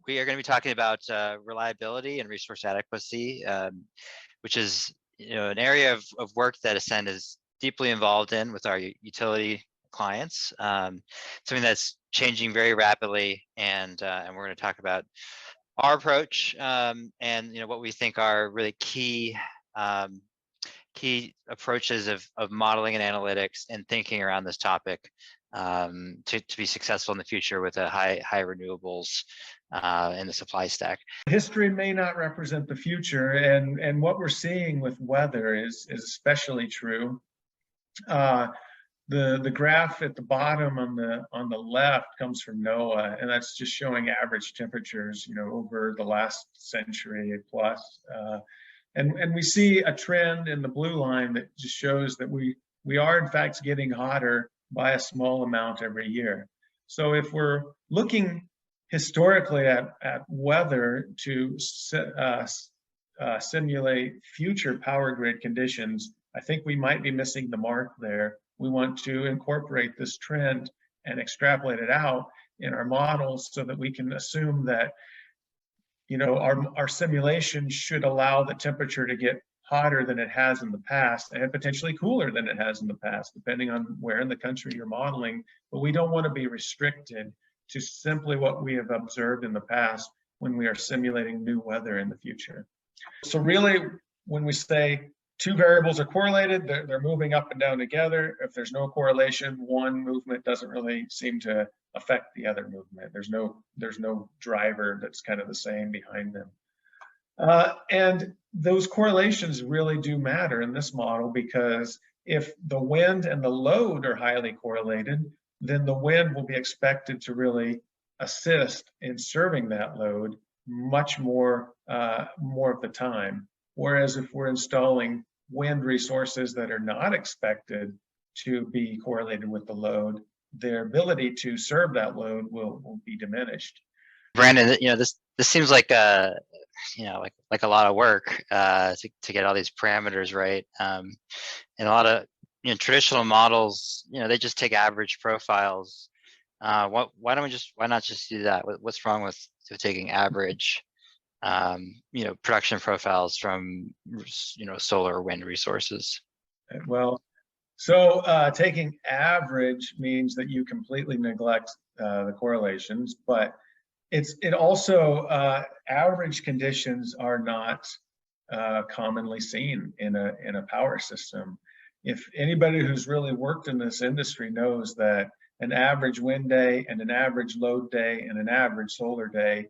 we are going to be talking about reliability and resource adequacy, which is an area of work that Ascend is deeply involved in with our utility clients. Something that's changing very rapidly, and we're going to talk about our approach and what we think are really key approaches of modeling and analytics and thinking around this topic to be successful in the future with a high renewables in the supply stack. History may not represent the future, and what we're seeing with weather is especially true. The graph at the bottom on the left comes from NOAA, and that's just showing average temperatures, over the last century plus. And we see a trend in the blue line that just shows that we are in fact getting hotter by a small amount every year. So if we're looking historically at weather to simulate future power grid conditions, I think we might be missing the mark there. We want to incorporate this trend and extrapolate it out in our models so that we can assume that our simulation should allow the temperature to get hotter than it has in the past and potentially cooler than it has in the past, depending on where in the country you're modeling. But we don't want to be restricted to simply what we have observed in the past when we are simulating new weather in the future. So really, when we say two variables are correlated, they're moving up and down together. If there's no correlation, one movement doesn't really seem to affect the other movement. There's no driver that's kind of the same behind them. And those correlations really do matter in this model, because if the wind and the load are highly correlated, then the wind will be expected to really assist in serving that load much more of the time. Whereas if we're installing wind resources that are not expected to be correlated with the load, their ability to serve that load will be diminished. Brandon, this seems like like a lot of work to get all these parameters right, and a lot of traditional models, they just take average profiles. Why not just do that? What's wrong with taking average production profiles from solar or wind resources? Well, so taking average means that you completely neglect the correlations, but it also average conditions are not commonly seen in a power system. If anybody who's really worked in this industry knows that an average wind day and an average load day and an average solar day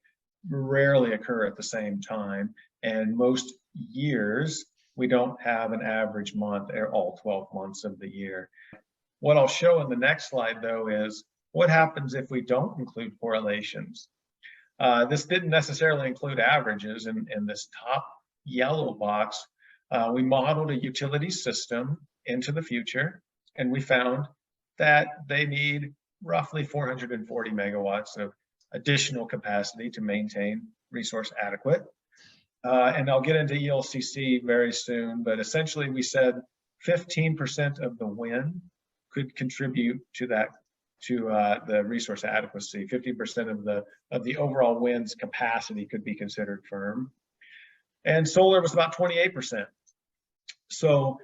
rarely occur at the same time, and most years we don't have an average month all 12 months of the year. What I'll show in the next slide, though, is what happens if we don't include correlations. This didn't necessarily include averages. In this top yellow box, we modeled a utility system into the future, and we found that they need roughly 440 megawatts of additional capacity to maintain resource adequate. And I'll get into ELCC very soon, but essentially we said 15% of the wind could contribute to that, to the resource adequacy. 50% of the overall wind's capacity could be considered firm, and solar was about 28%. So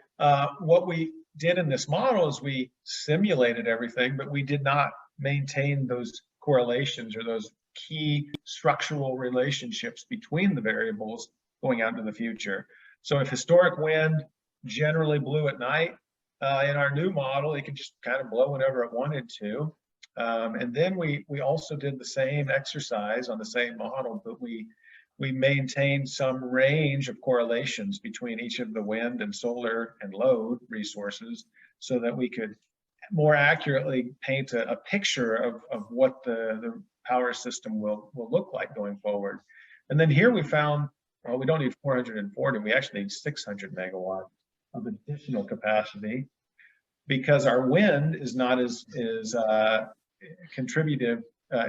what we did in this model is we simulated everything, but we did not maintain those correlations or those key structural relationships between the variables going out into the future. So if historic wind generally blew at night, in our new model, it could just kind of blow whenever it wanted to. And then we also did the same exercise on the same model, but we maintained some range of correlations between each of the wind and solar and load resources so that we could more accurately paint a picture of what the power system will look like going forward. And then here we found, well, we don't need 440, we actually need 600 megawatts of additional capacity, because our wind is not as contributive,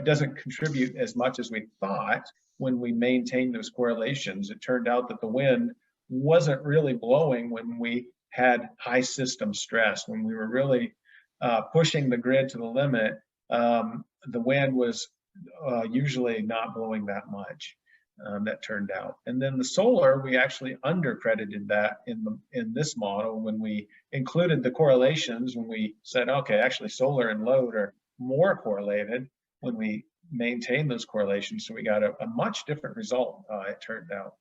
doesn't contribute as much as we thought when we maintained those correlations. It turned out that the wind wasn't really blowing when we had high system stress. When we were really pushing the grid to the limit, the wind was usually not blowing that much. That turned out. And then the solar, we actually undercredited that in this model when we included the correlations, when we said, okay, actually solar and load are more correlated when we maintain those correlations. So we got a much different result, it turned out.